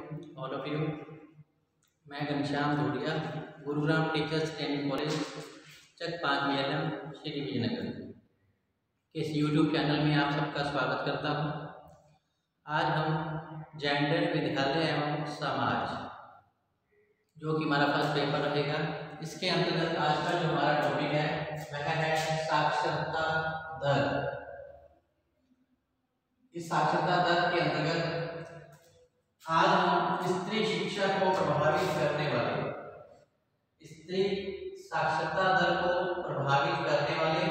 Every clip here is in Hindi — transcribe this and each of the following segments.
all of you. मैं Ghanshyam Dhudiya Gurugram teachers training college Chak 5 BLM Shri Vijaynagar के इस YouTube चैनल में आप सबका स्वागत करता हूँ। आज हम जेंडर, विद्यालय एवं समाज जो कि हमारा फर्स्ट पेपर रहेगा, इसके अंतर्गत आज का जो हमारा टॉपिक है वह है साक्षरता दर। इस साक्षरता दर के अंतर्गत आज हम स्त्री शिक्षा को प्रभावित करने वाले, स्त्री साक्षरता दर को प्रभावित करने वाले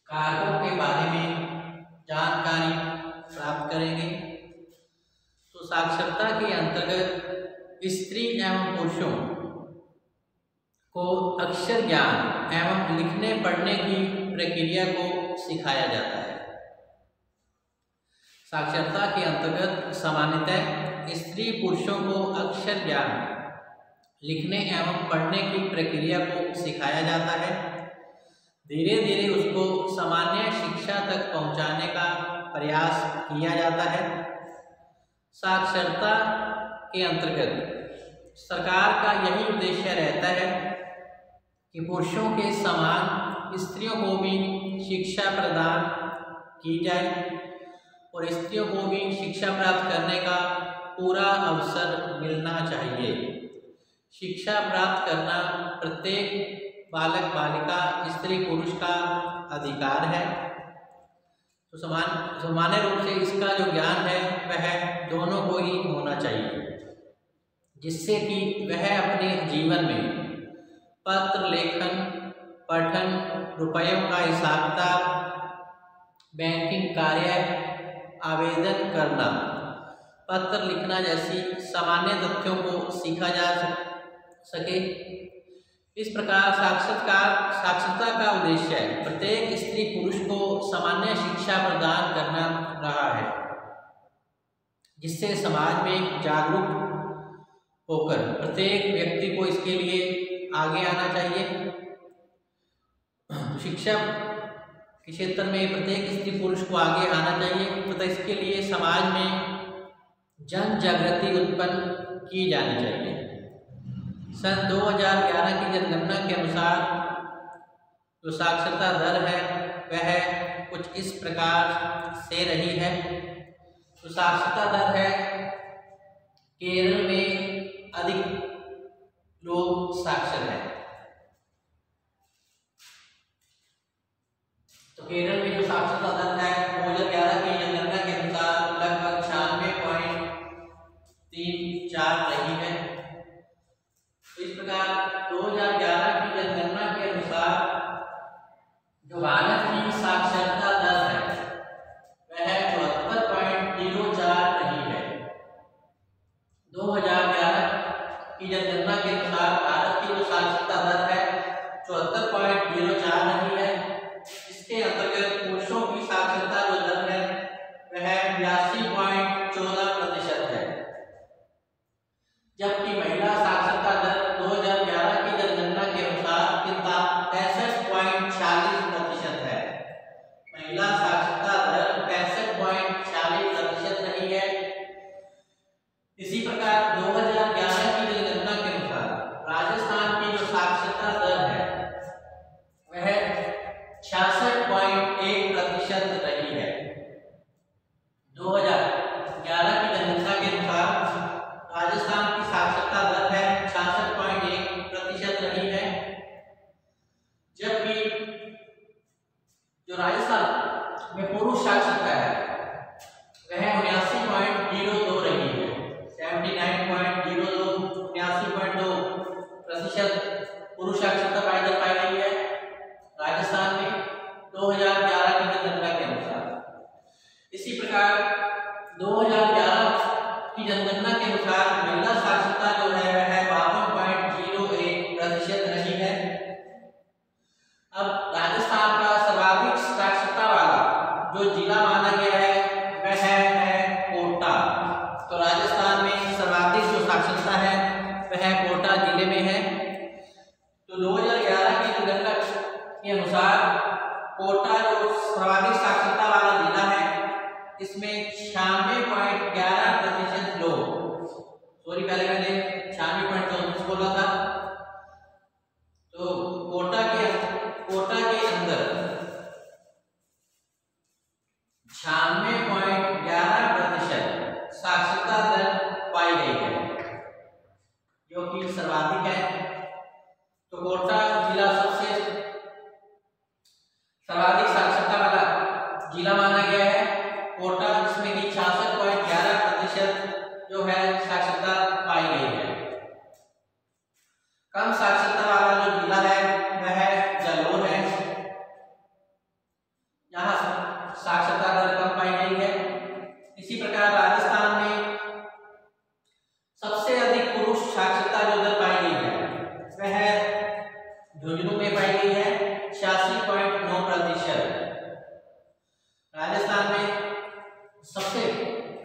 कारकों के बारे में जानकारी प्राप्त करेंगे। तो साक्षरता के अंतर्गत स्त्री एवं पुरुषों को अक्षर ज्ञान एवं लिखने पढ़ने की प्रक्रिया को सिखाया जाता है। साक्षरता के अंतर्गत सामान्यतः स्त्री पुरुषों को अक्षर ज्ञान, लिखने एवं पढ़ने की प्रक्रिया को सिखाया जाता है। धीरे धीरे उसको सामान्य शिक्षा तक पहुंचाने का प्रयास किया जाता है। साक्षरता के अंतर्गत सरकार का यही उद्देश्य रहता है कि पुरुषों के समान स्त्रियों को भी शिक्षा प्रदान की जाए और स्त्रियों को भी शिक्षा प्राप्त करने का पूरा अवसर मिलना चाहिए। शिक्षा प्राप्त करना प्रत्येक बालक बालिका, स्त्री पुरुष का अधिकार है। तो सामान्य रूप से इसका जो ज्ञान है वह दोनों को ही होना चाहिए, जिससे कि वह अपने जीवन में पत्र लेखन, पठन, रुपयों का हिसाब किताब, बैंकिंग कार्य, आवेदन करना, पत्र लिखना जैसी सामान्य तथ्यों को सीखा जा सके। इस प्रकार साक्षरता का उद्देश्य है प्रत्येक स्त्री पुरुष को सामान्य शिक्षा प्रदान करना रहा है, जिससे समाज में जागरूक होकर प्रत्येक व्यक्ति को इसके लिए आगे आना चाहिए। शिक्षा के क्षेत्र में प्रत्येक स्त्री पुरुष को आगे आना चाहिए तथा इसके लिए समाज में जन जागृति उत्पन्न की जानी चाहिए। सन 2011 की जनगणना के अनुसार जो साक्षरता दर है वह कुछ इस प्रकार से रही है। तो साक्षरता दर है, केरल में अधिक लोग साक्षर हैं। तो केरल में जो साक्षरता दर है 2011 की जनगणना के अनुसार लगभग 96.34 रही है। तो इस प्रकार 2011 की जनगणना के अनुसार जो भारत की साक्षरता दर है वह 74.04 रही है। 2011 की जनगणना के अनुसार भारत की जो साक्षरता दर है 74.04 रही है। इसके अंतर्गत पुरुषों की साक्षरता जो दर है वह 82.14% है, जबकि महिला साक्षरता दर 2011 की जनगणना के अनुसार 65.40% है। महिला साक्षरता दर 65.40% रही है। इसी प्रकार 2011 की जनगणना के अनुसार राजस्थान की जो साक्षरता दर है वह 66.1% रही है। 2011 की जनगणना के अनुसार राजस्थान की साक्षरता दर है 66.1% रही है, जबकि जो राजस्थान में पुरुष साक्षरता है वह 79.02 रही है। 79.02 79.2% पुरुष साक्षरता पाई गई है राजस्थान में 2011 की जनगणना के अनुसार। इसी प्रकार 2011 की जनगणना के अनुसार महिला साक्षरता जो है वह 52.01% रही है। अब राजस्थान का सर्वाधिक साक्षरता वाला जो जिला माना गया है वह है कोटा। तो राजस्थान में सर्वाधिक जो साक्षरता है वह कोटा जिले में है। तो 2011 की जनगणना के अनुसार कोटा जो सर्वाधिक साक्षरता वाला जिला है इसमें 96.11% साक्षरता दर पाई गई है जो कि सर्वाधिक है। तो कोटा जिला सबसे सर्वाधिक साक्षरता वाला जिला माना गया है कोटा, जिसमें कि 66.11% जो है साक्षरता पाई गई है। कम साक्षरता वाला जो जिला है वह है जालौर है, यहाँ साक्षरता दर कम पाई गई है। इसी प्रकार राजस्थान में सबसे अधिक पुरुष साक्षरता जो दर पाई गई है वह झुंझुनू में पाई गई है 86.9%। राजस्थान में सबसे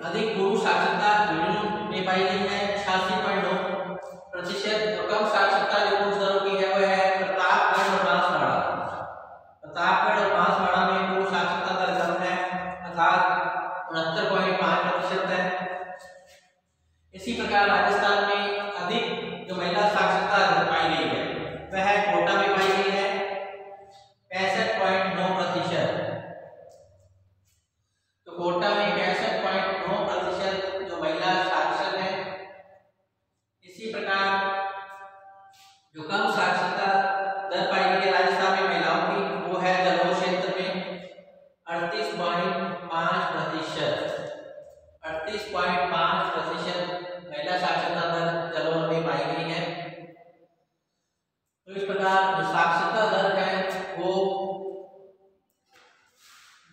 अधिक पुरुष साक्षरता झुंझुनू में पाई गई है 86.9%। और कम साक्षरता जो पुरुष दरों की है वह है प्रतापगढ़ और बांसवाड़ा। प्रतापगढ़ और बांसवाड़ा में पुरुष साक्षरता दर कम है अर्थात 69.5% है। इसी प्रकार राजस्थान में अधिक जो महिला साक्षरता दर पाई गई है वह कोटा में पाई गई है 65.9%। तो कोटा में 65.9% जो महिला साक्षर है। इसी प्रकार जो कम साक्षरता दर पाई गई है राजस्थान में महिलाओं की वो है जालौर क्षेत्र में 38.5%। 38.5% महिला साक्षरता दर जालौर में पाई गई है। तो इस प्रकार जो साक्षरता दर है वो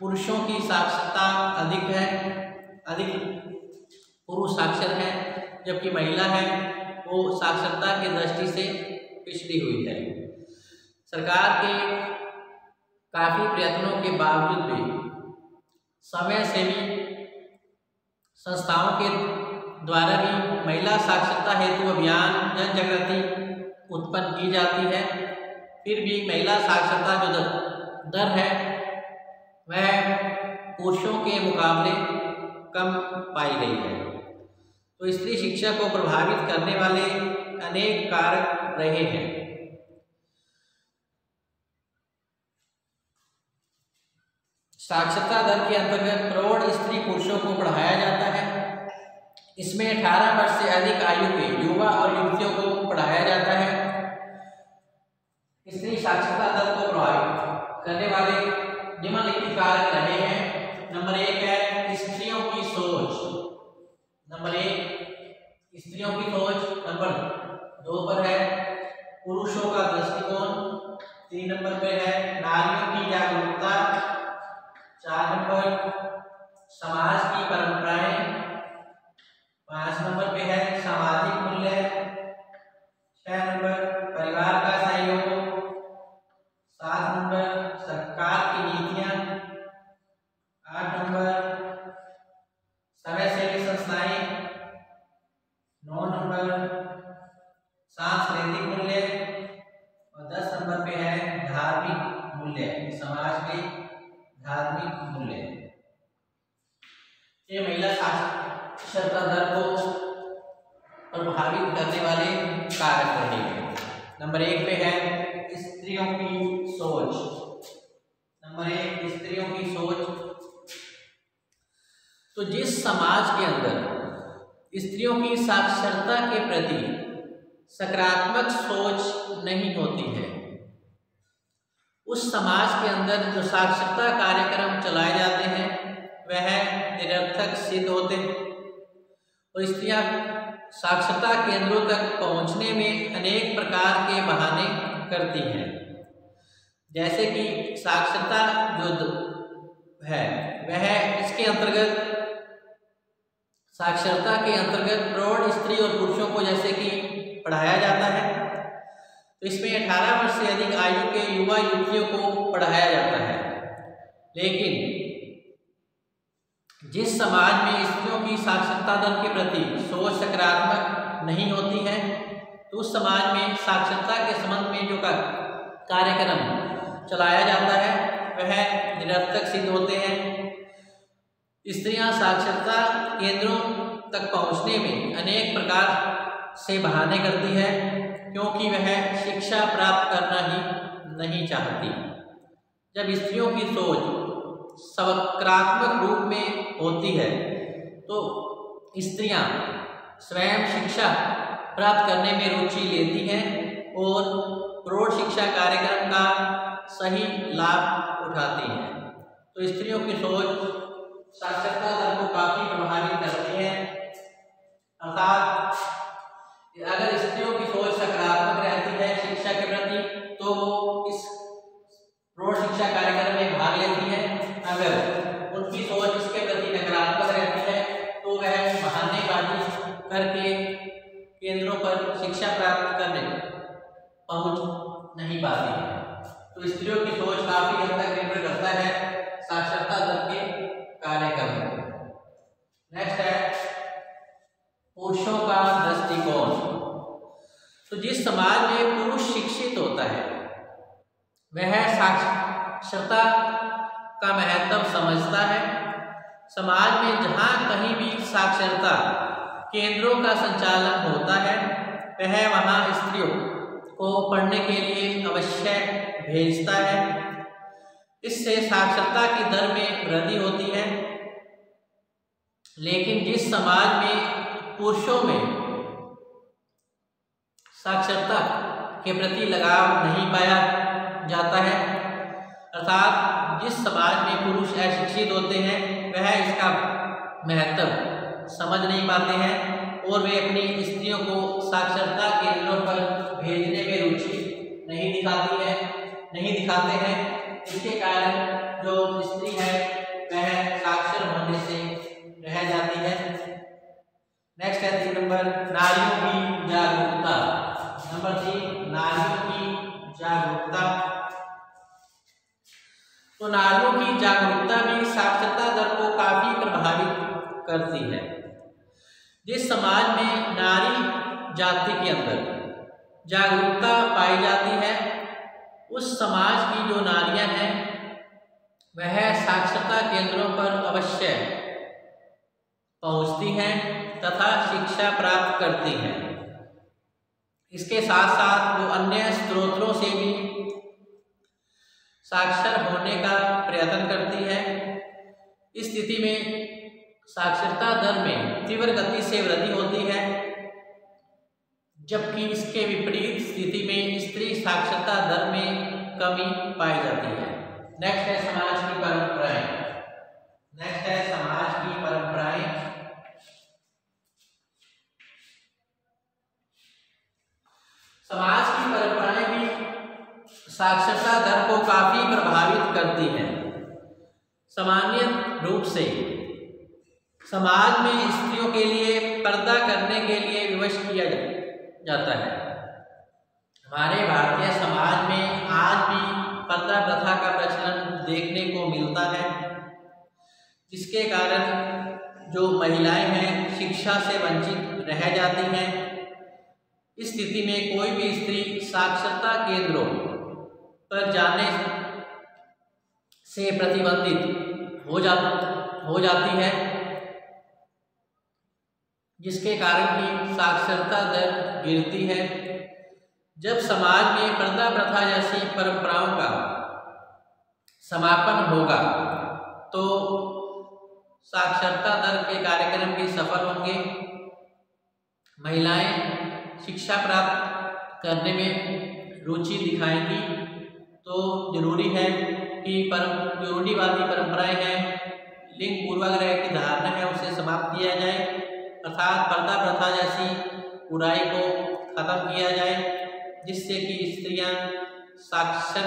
पुरुषों की साक्षरता अधिक है, अधिक पुरुष साक्षर है, जबकि महिला है वो साक्षरता की दृष्टि से पिछड़ी हुई है। सरकार के काफी प्रयत्नों के बावजूद भी समय सेवी संस्थाओं के द्वारा भी महिला साक्षरता हेतु अभियान जन जागृति उत्पन्न की जाती है, फिर भी महिला साक्षरता जो दर है वह पुरुषों के मुकाबले कम पाई गई है। तो स्त्री शिक्षा को प्रभावित करने वाले अनेक कारक रहे हैं। साक्षरता दर के अंतर्गत प्रौढ़ स्त्री पुरुषों को पढ़ाया जाता है। इसमें 18 वर्ष से अधिक आयु के युवा और युवतियों को पढ़ाया जाता है। स्त्री साक्षरता दर को प्रभावित करने वाले निम्नलिखित कारक रहे हैं। नंबर 1 है स्त्रियों की सोच। नंबर 1 स्त्रियों की सोच। नंबर 2 पर है पुरुषों का दृष्टिकोण। 3 नंबर पे है नारियों की जागरूकता। 4 नंबर समाज की परंपराएं। 5 नंबर पे है सामाजिक मूल्य। 6 नंबर परिवार का सहयोग। 7 नंबर सरकार की नीतियां। 8 नंबर समय सेवी संस्थाएं। 9 नंबर सांस्कृतिक मूल्य और 10 नंबर पे है धार्मिक मूल्य, समाज के धार्मिक मूल्य। ये महिला साक्षरता दर को प्रभावित करने वाले कारक रहे हैं। नंबर 1 पे है स्त्रियों की सोच। नंबर 1 स्त्रियों की सोच। तो जिस समाज के अंदर स्त्रियों की साक्षरता के प्रति सकारात्मक सोच नहीं होती है, उस समाज के अंदर जो साक्षरता कार्यक्रम चलाए जाते हैं वह निरर्थक सिद्ध होते हैं और स्त्रियां साक्षरता केंद्रों तक पहुंचने में अनेक प्रकार के बहाने करती हैं। जैसे कि साक्षरता जो है वह इसके अंतर्गत साक्षरता के अंतर्गत प्रौढ़ स्त्री और पुरुषों को जैसे कि पढ़ाया जाता है, तो इसमें 18 वर्ष से अधिक आयु के युवा युवतियों को पढ़ाया जाता है। लेकिन जिस समाज में स्त्रियों की साक्षरता दर के प्रति सोच सकारात्मक नहीं होती है, तो उस समाज में साक्षरता के संबंध में जो कार्यक्रम चलाया जाता है वह निरर्थक सिद्ध होते हैं। स्त्रियां साक्षरता केंद्रों तक पहुंचने में अनेक प्रकार से बहाने करती है, क्योंकि वह शिक्षा प्राप्त करना ही नहीं चाहती। जब स्त्रियों की सोच सकारात्मक रूप में होती है तो स्त्रियां स्वयं शिक्षा प्राप्त करने में रुचि लेती हैं और प्रौढ़ शिक्षा कार्यक्रम का सही लाभ उठाती हैं। तो स्त्रियों की सोच साक्षरता दर को काफी प्रभावित करती है। अर्थात अगर स्त्रियों की सोच सकारात्मक रहती है शिक्षा के प्रति तो वो इस प्रौढ़ शिक्षा कार्यक्रम में भाग लेती है। अगर उनकी सोच इसके प्रति नकारात्मक रहती है तो वह बहानेबाजी करके केंद्रों पर शिक्षा प्राप्त करने पहुंच नहीं पाती है। तो स्त्रियों की सोच काफी हद तक निर्भर करता है साक्षरता दर के कार्यक्रम में। नेक्स्ट है पुरुषों का दृष्टिकोण। तो जिस समाज में पुरुष शिक्षित होता है वह साक्षरता का महत्व समझता है। समाज में जहाँ कहीं भी साक्षरता केंद्रों का संचालन होता है वह वहाँ स्त्रियों को पढ़ने के लिए अवश्य भेजता है। इससे साक्षरता की दर में वृद्धि होती है। लेकिन जिस समाज में पुरुषों में साक्षरता के प्रति लगाव नहीं पाया जाता है, अर्थात जिस समाज में पुरुष अशिक्षित होते हैं वह इसका महत्व समझ नहीं पाते हैं और वे अपनी स्त्रियों को साक्षरता केंद्रों पर भेजने में रुचि नहीं दिखाते हैं। इसके कारण जो स्त्री है वह साक्षर होने से रह जाती है। नेक्स्ट है 3 नंबर नारियों की जागरूकता। नंबर 3 नारियों की जागरूकता। तो नारियों की जागरूकता भी साक्षरता दर को काफी प्रभावित करती है। जिस समाज में नारी जाति के अंदर जागरूकता पाई जाती है उस समाज की जो नारियां हैं वह साक्षरता केंद्रों पर अवश्य पहुंचती हैं तथा शिक्षा प्राप्त करती हैं। इसके साथ साथ वो अन्य स्रोतों से भी साक्षर होने का प्रयत्न करती है। इस स्थिति में साक्षरता दर में तीव्र गति से वृद्धि होती है, जबकि इसके विपरीत स्थिति में स्त्री साक्षरता दर में कमी पाई जाती है। नेक्स्ट है समाज की परंपराएं। समाज की परंपराएं भी साक्षरता दर को काफी प्रभावित करती हैं। सामान्य रूप से समाज में स्त्रियों के लिए पर्दा करने के लिए विवश किया जाता है। हमारे भारतीय समाज में आज भी पर्दा प्रथा का प्रचलन देखने को मिलता है, जिसके कारण जो महिलाएं हैं शिक्षा से वंचित रह जाती हैं। इस स्थिति में कोई भी स्त्री साक्षरता केंद्रों पर जाने से प्रतिबंधित हो जाती है, जिसके कारण की साक्षरता दर गिरती है। जब समाज में पर्दा प्रथा जैसी परंपराओं का समापन होगा तो साक्षरता दर के कार्यक्रम भी सफल होंगे। महिलाएं शिक्षा प्राप्त करने में रुचि दिखाएंगी। तो जरूरी है कि जो रूढ़िवादी परंपराएं हैं, लिंग पूर्वाग्रह की धारणा है, उसे समाप्त किया जाए, अर्थात पर्दा प्रथा जैसी बुराई को खत्म किया जाए, जिससे कि स्त्रियां साक्षर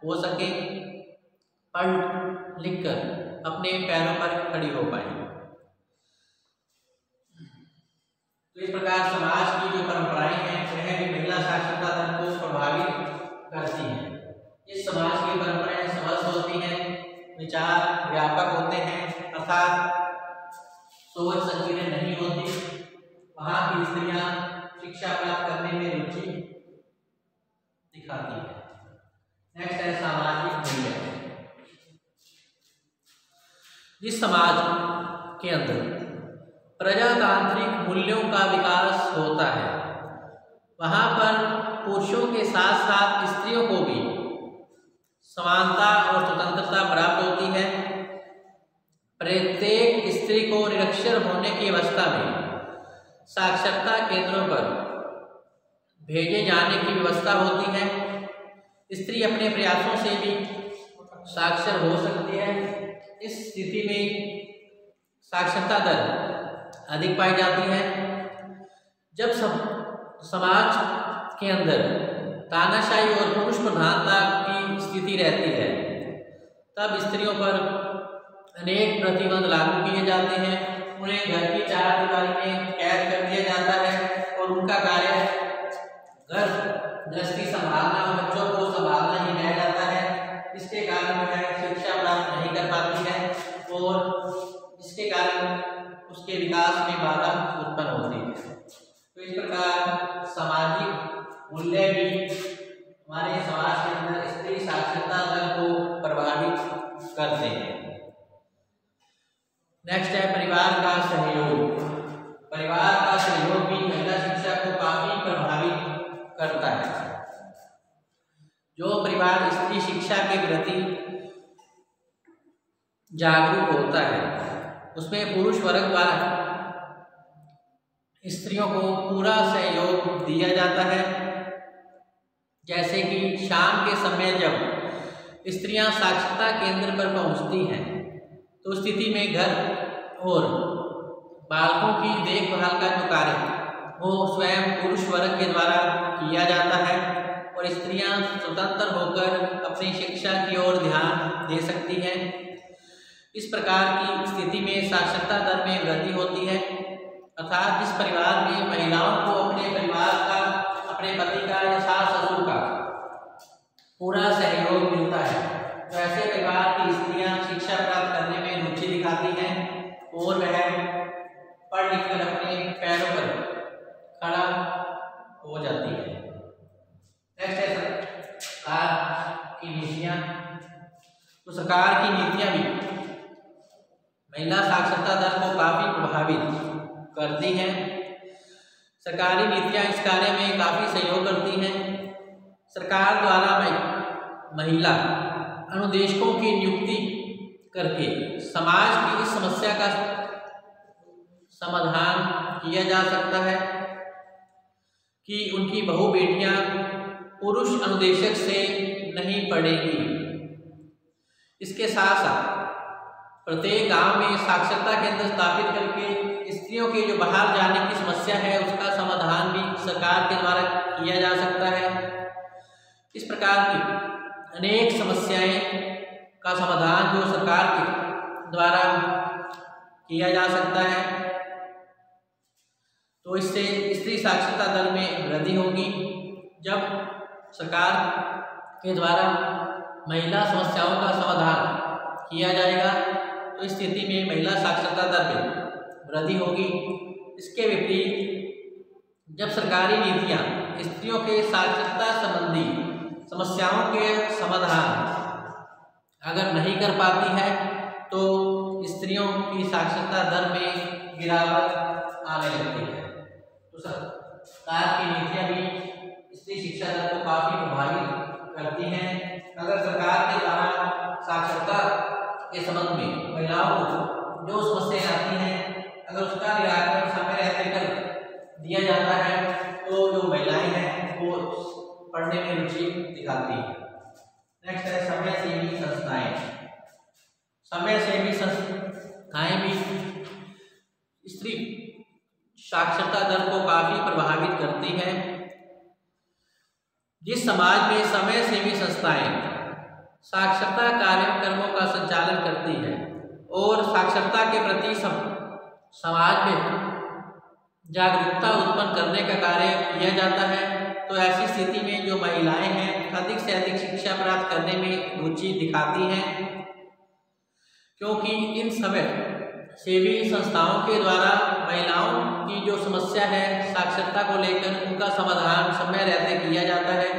हो सके, पढ़ लिख कर अपने पैरों पर खड़ी हो पाए। तो इस प्रकार समाज की जो परंपराएं हैं वह भी महिला साक्षरता दर को प्रभावित करती हैं। इस समाज की परंपराएं स्वस्थ होती हैं, विचार व्यापक होते हैं, अर्थात सोच संकीर्ण नहीं होती। वहाँ की स्त्रियां शिक्षा प्राप्त करने में रुचि दिखाती है। नेक्स्ट है सामाजिक मूल्य। जिस समाज के अंदर प्रजातांत्रिक मूल्यों का विकास होता है वहाँ पर पुरुषों के साथ साथ स्त्रियों को भी समानता और स्वतंत्रता प्राप्त होती है। प्रत्येक स्त्री को निरक्षर होने की अवस्था में साक्षरता केंद्रों पर भेजे जाने की व्यवस्था होती है। स्त्री अपने प्रयासों से भी साक्षर हो सकती है। इस स्थिति में साक्षरता दर अधिक पाई जाती है। जब समाज के अंदर तानाशाही और पुरुष प्रधानता की स्थिति रहती है, तब स्त्रियों पर अनेक प्रतिबंध लागू किए जाते हैं। उन्हें घर की चार दीवारी में कैद कर दिया जाता है और उनका कार्य घर गृहस्थी संभालना और बच्चों को संभालना ही रह जाता है। इसके कारण वह शिक्षा प्राप्त नहीं कर पाती है और इसके कारण उसके विकास में बाधा उत्पन्न होती है। तो इस प्रकार सामाजिक मूल्य भी हमारे समाज के अंदर स्त्री साक्षरता दर को प्रभावित करते हैं। नेक्स्ट है परिवार का सहयोग। परिवार का सहयोग भी महिला शिक्षा को काफी प्रभावित करता है। जो परिवार स्त्री शिक्षा के प्रति जागरूक होता है, उसमें पुरुष वर्ग द्वारा स्त्रियों को पूरा सहयोग दिया जाता है। जैसे कि शाम के समय जब स्त्रियां साक्षरता केंद्र पर पहुंचती हैं, तो स्थिति में घर और बालकों की देखभाल का जो कार्य वो स्वयं पुरुष वर्ग के द्वारा किया जाता है और स्त्रियां स्वतंत्र होकर अपनी शिक्षा की ओर ध्यान दे सकती हैं। इस प्रकार की स्थिति में साक्षरता दर में वृद्धि होती है। अर्थात जिस परिवार में महिलाओं को अपने परिवार का, अपने पति का या सास ससुर का पूरा सहयोग मिलता है, तो ऐसे परिवार की स्त्रियां शिक्षा प्राप्त करने में रुचि दिखाती हैं और वह पढ़ लिख कर अपने पैरों पर खड़ा हो जाती है। नेक्स्ट है सरकार की नीतियाँ। तो सरकार की नीतियाँ भी महिला साक्षरता दर को काफी प्रभावित करती हैं। सरकारी नीतियाँ इस कार्य में काफी सहयोग करती हैं। सरकार द्वारा महिला अनुदेशकों की नियुक्ति करके समाज की इस समस्या का समाधान किया जा सकता है कि उनकी बहू बेटियां पुरुष अनुदेशक से नहीं पढ़ेंगी। इसके साथ साथ प्रत्येक गांव में साक्षरता केंद्र स्थापित करके स्त्रियों के जो बाहर जाने की समस्या है उसका समाधान भी सरकार के द्वारा किया जा सकता है। इस प्रकार की अनेक समस्याएं का समाधान जो सरकार के द्वारा किया जा सकता है, तो इससे स्त्री साक्षरता दर में वृद्धि होगी। जब सरकार के द्वारा महिला समस्याओं का समाधान किया जाएगा तो इस स्थिति में महिला साक्षरता दर में वृद्धि होगी। इसके विपरीत जब सरकारी नीतियां स्त्रियों के साक्षरता संबंधी समस्याओं के समाधान अगर नहीं कर पाती है तो स्त्रियों की साक्षरता दर में गिरावट आने लगती है। तो सरकार की नीतियां भी स्त्री शिक्षा दर को काफी प्रभावित करती हैं। अगर सरकार के द्वारा साक्षरता के संबंध में महिलाओं को जो समस्याएं आती हैं, अगर उसका निराकरण समय रहते कर दिया जाता है तो जो महिलाएं हैं वो पढ़ने में रुचि दिखाती है। नेक्स्ट है समय सेवी संस्थाएं। समय सेवी संस्थाएं भी स्त्री साक्षरता दर को काफी प्रभावित करती है। जिस समाज में समय सेवी संस्थाएं साक्षरता कार्यक्रमों का संचालन करती है और साक्षरता के प्रति समाज में जागरूकता उत्पन्न करने का कार्य किया जाता है, तो ऐसी स्थिति में जो महिलाएं हैं अधिक से अधिक शिक्षा प्राप्त करने में रुचि दिखाती हैं, क्योंकि इन समय सेवी संस्थाओं के द्वारा महिलाओं की जो समस्या है साक्षरता को लेकर उनका समाधान समय रहते किया जाता है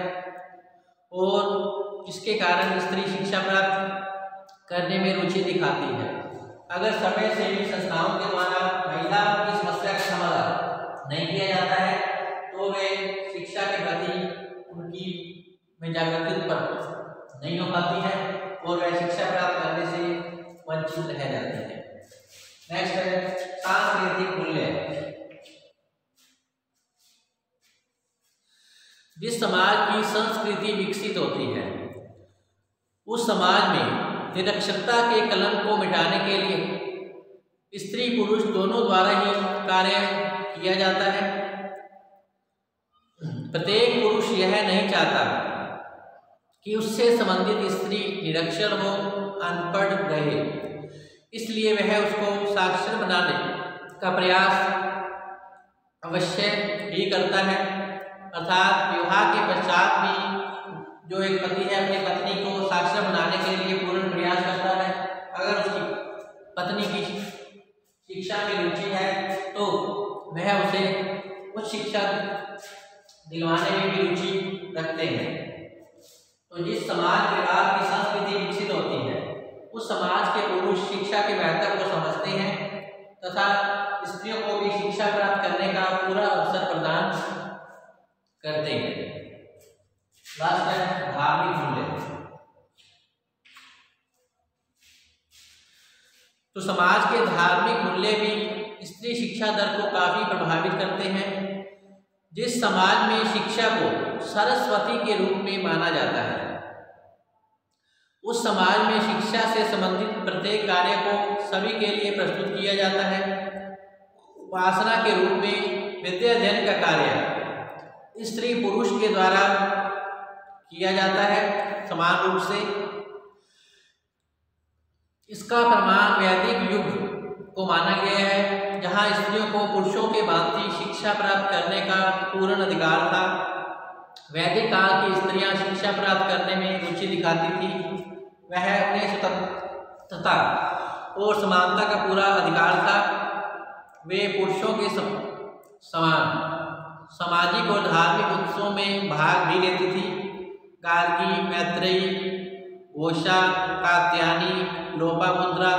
और इसके कारण स्त्री शिक्षा प्राप्त करने में रुचि दिखाती है। अगर समय सेवी संस्थाओं के द्वारा महिला की समस्या का समाधान नहीं किया जाता है तो वे शिक्षा के प्रति उनकी में जागृति उत्पन्न नहीं हो पाती है और वह शिक्षा प्राप्त करने से वंचित रह जाती है। नेक्स्ट है सांस्कृतिक मूल्य। जिस समाज की संस्कृति विकसित होती है उस समाज में निरक्षरता के कलंक को मिटाने के लिए स्त्री पुरुष दोनों द्वारा ही कार्य किया जाता है। प्रत्येक पुरुष यह नहीं चाहता कि उससे संबंधित स्त्री निरक्षर हो, अनपढ़ रहे, इसलिए वह उसको साक्षर बनाने का प्रयास अवश्य ही करता है। अर्थात विवाह के पश्चात भी जो एक पति है अपनी पत्नी को साक्षर बनाने के लिए पूर्ण प्रयास करता है। अगर उसकी पत्नी की शिक्षा में रुचि है तो वह उसे उच्च शिक्षा दिलवाने में भी रुचि रखते हैं। तो जिस समाज परिवार की संस्कृति विकसित होती है उस समाज के पुरुष शिक्षा के महत्व को समझते हैं तथा स्त्रियों को भी शिक्षा प्राप्त करने का पूरा अवसर प्रदान करते हैं। लास्ट है धार्मिक मूल्य। तो समाज के धार्मिक मूल्य भी स्त्री शिक्षा दर को काफी प्रभावित करते हैं। जिस समाज में शिक्षा को सरस्वती के रूप में माना जाता है उस समाज में शिक्षा से संबंधित प्रत्येक कार्य को सभी के लिए प्रस्तुत किया जाता है। उपासना के रूप में विद्या अध्ययन का कार्य स्त्री पुरुष के द्वारा किया जाता है समान रूप से। इसका प्रमाण वैदिक युग को माना गया है जहां स्त्रियों को पुरुषों के भांति शिक्षा प्राप्त करने का पूर्ण अधिकार था। वैदिक काल की स्त्रियां शिक्षा प्राप्त करने में रुचि दिखाती थी। वह अपने स्वतंत्रता और समानता का पूरा अधिकार था। वे पुरुषों के समान सामाजिक और धार्मिक उत्सवों में भाग भी लेती थी। गार्गी, मैत्रेयी, घोषा, कात्यायनी, लोपामुद्रा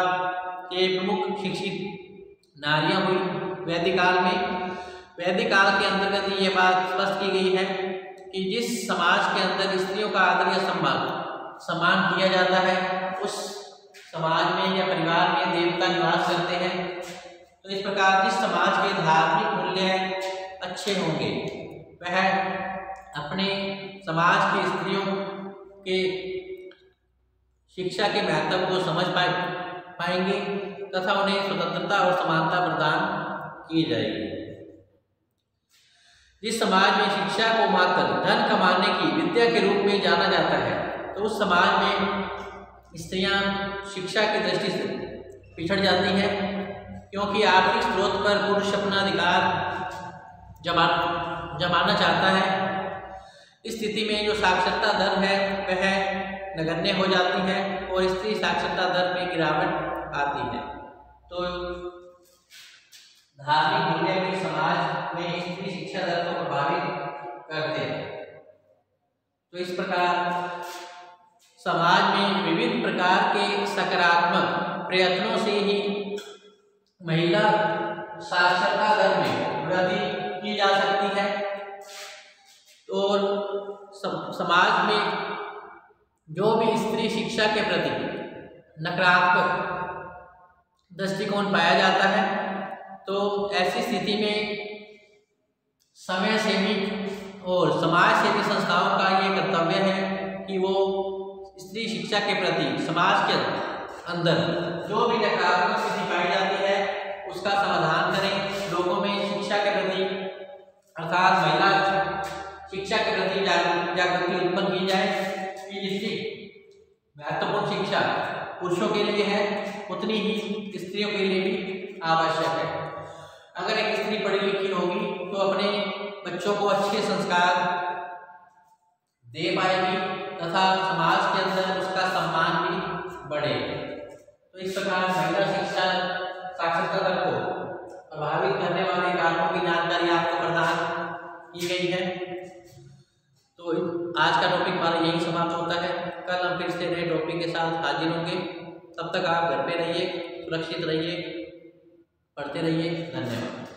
के प्रमुख शिक्षित नारियां हुई वैदिक काल में। वैदिक काल के अंतर्गत ये बात स्पष्ट की गई है कि जिस समाज के अंदर स्त्रियों का आदर या सम्मान किया जाता है उस समाज में या परिवार में देवता निवास करते हैं। तो इस प्रकार जिस समाज के धार्मिक मूल्य अच्छे होंगे वह अपने समाज की स्त्रियों के शिक्षा के महत्व को समझ पाएंगे तथा उन्हें स्वतंत्रता और समानता प्रदान की जाएगी। जिस समाज में शिक्षा को मात्र धन कमाने की विद्या के रूप में जाना जाता है तो उस समाज में स्त्रियां शिक्षा की दृष्टि से पिछड़ जाती हैं, क्योंकि आर्थिक स्रोत पर पुरुष अपना अधिकार जमाना चाहता है। इस स्थिति में जो साक्षरता दर है वह नगण्य हो जाती है और स्त्री साक्षरता दर में गिरावट आती है। तो धार्मिक मूल्य भी समाज में स्त्री शिक्षा दर को प्रभावित करते हैं। तो इस प्रकार समाज में विविध प्रकार के सकारात्मक प्रयत्नों से ही महिला साक्षरता दर में वृद्धि की जा सकती है और समाज में जो भी स्त्री शिक्षा के प्रति नकारात्मक दृष्टिकोण पाया जाता है तो ऐसी स्थिति में समय सेवी और समाज सेवी संस्थाओं का ये कर्तव्य है कि वो स्त्री शिक्षा के प्रति समाज के अंदर जो भी नकारात्मक स्थिति पाई जाती है उसका समाधान करें। लोगों में शिक्षा के प्रति अर्थात महिला शिक्षा के प्रति जागृति उत्पन्न की जाए कि जितनी महत्वपूर्ण शिक्षा पुरुषों के लिए है उतनी ही स्त्रियों के लिए भी आवश्यक है। अगर एक स्त्री पढ़ी लिखी होगी तो अपने बच्चों को अच्छे संस्कार दे पाएगी तथा समाज के अंदर उसका सम्मान भी बढ़ेगा। तो इस प्रकार महिला शिक्षा साक्षरता दर को प्रभावित करने वाले कारणों की जानकारी आपको प्रदान की गई है। तो आज का टॉपिक हमारा यही समाप्त होता है। कल हम फिर से नए टॉपिक के साथ हाजिर होंगे। तब तक आप घर पे रहिए, सुरक्षित रहिए, पढ़ते रहिए। धन्यवाद।